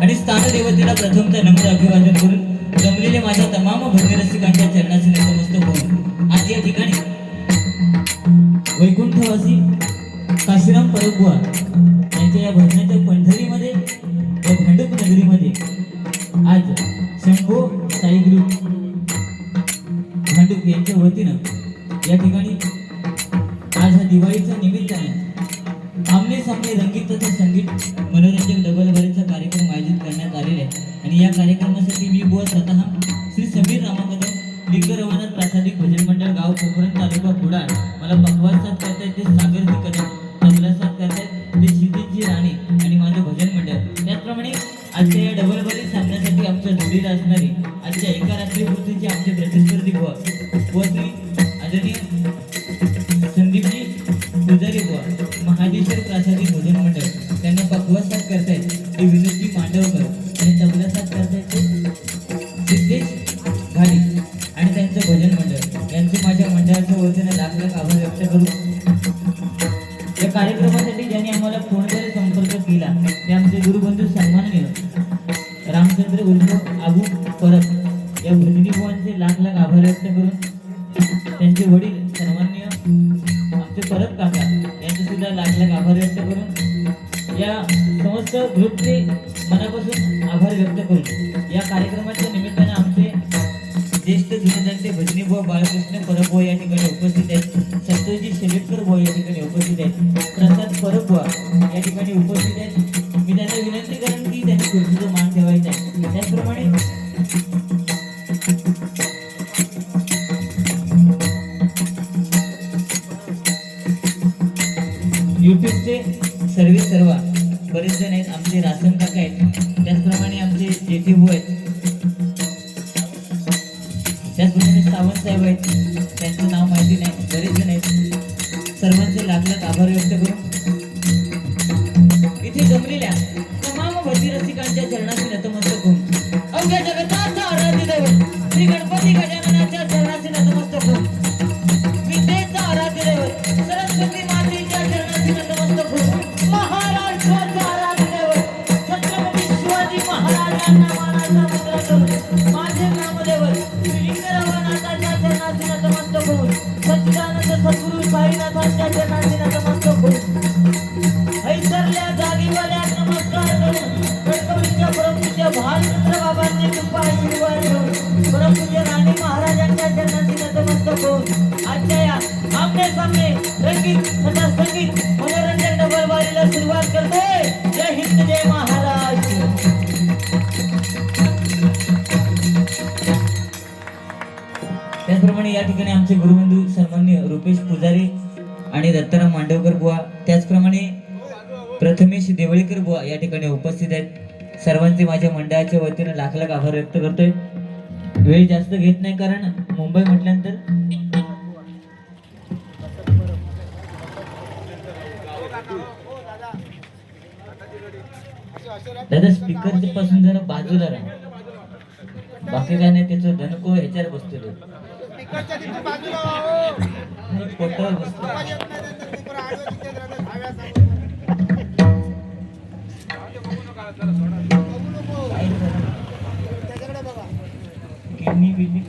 आणि स्थानदेवतेला प्रथमतः नम्र अभिवादन करून जमलेले माझ्या तमाम भक्तरसिकांच्या चरणाचे नतमस्तक होऊन आज या ठिकाणी वैकुंठवासी काशीराम परबुवा यांच्या या भजनाच्या पंढरीमध्ये या भांडूप नगरीमध्ये आज शंभो साईगुरु भांडूप यांच्या वतीनं या ठिकाणी आज हा दिवाळीच्या निमित्ताने आमने सामने रंगीत तथा संगीत मनोरंजक डबल बरेचा कार्यक्रम आयोजित करण्यात आलेला आहे आणि या कार्यक्रमासाठी मी बुवा स्वतः श्री समीर रामाकदम लिंग रवानाथ प्रासादिक भजन मंडळ गाव पोखरण तालुका कुडाळ मला पखवाज साथ करतायत ते सागरजी कदम तबला साथ करतायत ते क्षितिजी राणे आणि माझं भजन मंडळ त्याचप्रमाणे आजच्या या डबल बरे साधण्यासाठी आमच्या जोडीला असणारी आजच्या एका रात्रीपूर्तीचे आमचे प्रतिस्पर्धी बुवा श्री आदरणीय संदीपजी पुजारी बुवा महादेश्वर प्रासादिक भजन मंडळ त्यांना पखवाज साथ करतायत ते विनोदजी मांडवकर आणि तबला साथ करतायत ते सिद्धेश घाडी आणि त्यांचं भजन मंडळ यांचे माझ्या मंडळाच्या वतीने लाख लाख आभार व्यक्त करू. या कार्यक्रमासाठी ज्यांनी आम्हाला फोनद्वारे संपर्क केला ते आमचे गुरुबंधू सन्माननीय रामचंद्र उर्फ आबू परब या भजनी बुवांचे लाख लाख आभार व्यक्त करून त्यांचे वडील सन्माननीय आमचे परब काका यांचे सुद्धा लाख लाख आभार व्यक्त करून या समस्त ग्रुपचे मनापासून आभार व्यक्त करून या कार्यक्रमाच्या निमित्ताने आमचे ज्येष्ठ जुनेजांचे भजनी बुवा बाळकृष्ण परब बुवा या ठिकाणी उपस्थित आहेत. सत्यजी शेलेटकर बुवा या ठिकाणी उपस्थित आहेत. प्रसाद परब बुवा या ठिकाणी उपस्थित आहेत. मी त्यांना विनंती करेन की त्यांनी खुर्चीचा मान ठेवायचा आहे. त्याचप्रमाणे युट्यूबचे सर्व बरेच जण आहेत. आमचे रासन काका आहेत, त्याचप्रमाणे आमचे जेठी भाऊ आहेत, त्याचप्रमाणे सावंत साहेब आहेत, त्यांचं नाव माहिती नाही, बरेच जण आहेत. सर्वांचे लाख लाख आभार व्यक्त करून इथे जमलेल्या तमाम भक्ती रसिकांच्या चरणाशी नतमस्तक होऊन अवघ्या जगताचा आराध्य दैवत श्री गणपती गजाननाच्या चरणाशी नतमस्तक होऊन विद्येचा आराध्य दैवत सरस्वती मातेच्या चरणाशी नतमस्तक होऊन महाराष्ट्राचा आराध्य दैवत छत्रपती शिवाजी महाराजांना मानाचा मुद्रा करून माझे नामदेवत लिंग रवानाथाच्या चरणाशी नतमस्तक होऊन सच्चिदानंद सद्गुरू साईनाथांच्या चरणाशी नतमस्तक होऊन ऐसरल्या जागीवाल्या नमस्कार करून गणपतीच्या परमपूज्य भालचंद्र बाबांची कृपा आशीर्वाद घेऊन परमपूज्य राणी महाराजांच्या चरणाशी नतमस्तक होऊन आजच्या या आमने सामने रंगीत तथा संगीत मनोरंजन डबलबारीला सुरुवात करतोय. जय हिंद, जय महाराष्ट्र. त्याचप्रमाणे या ठिकाणी आमचे गुरुबंधू सन्माननीय रुपेश पुजारी आणि दत्ताराम मांडवकर बुवा, त्याचप्रमाणे प्रथमेश देवळीकर बुवा या ठिकाणी उपस्थित आहेत. सर्वांचे माझ्या मंडळाच्या वतीने लाख लाख आभार व्यक्त करतोय. वेळ जास्त घेत नाही कारण मुंबई म्हटल्यानंतर दादा स्पीकर पासून जरा बाजूला राहा, बाकी काय नाही. त्याचं धनको ह्याच्यावर बसतो, पोटावर बसतो. किडनी बिडनी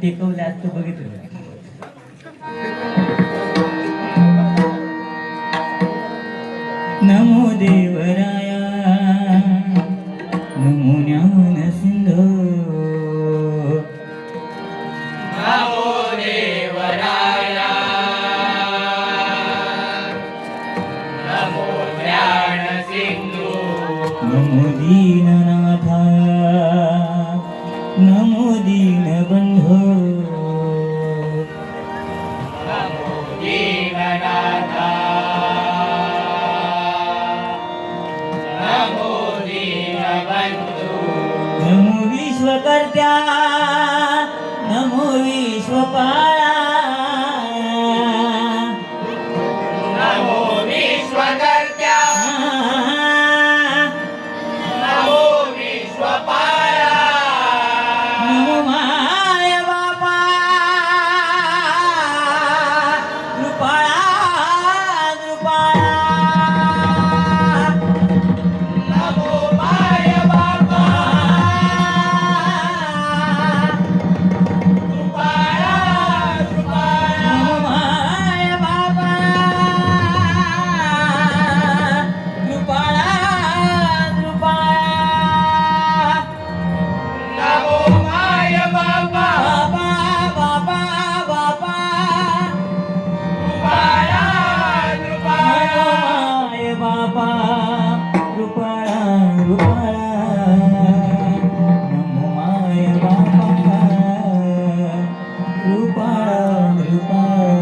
टेकवले आज तू बघितलं. नमो देवराया नमो ज्ञान सिंधो नमो देवराया नमो ज्ञान सिंधू नमो दीननाथा नमो दीनबंधो नमो दीननाथा नमो दीनबंधू नमो विश्वकर्त्या नमो विश्वपाला नमो विश्वकर्त्या नमो विश्वपाला नमो माय बापा कृपाळा कृपाळा नमो माय बाबा कृपाळा कृपाळा नमो माय बापा कृपाळा कृपाळा नमो माय बाबा बाबा बाबा बाबा कृपाळा कृपाळा माय बाबा कृपाळा कृपाळा नमो माय बाबा कृपाळा कृपाळा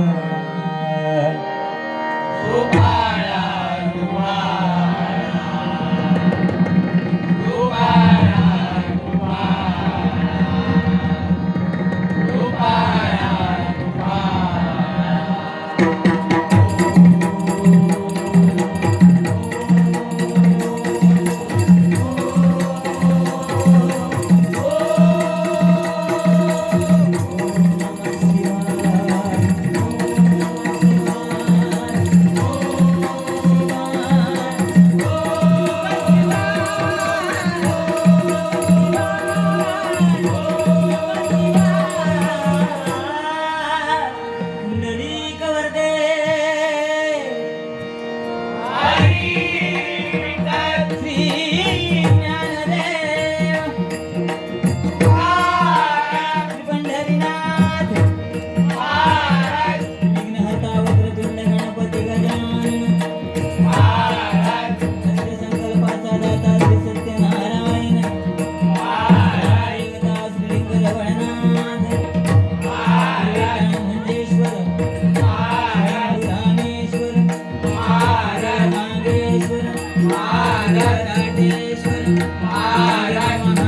महाराज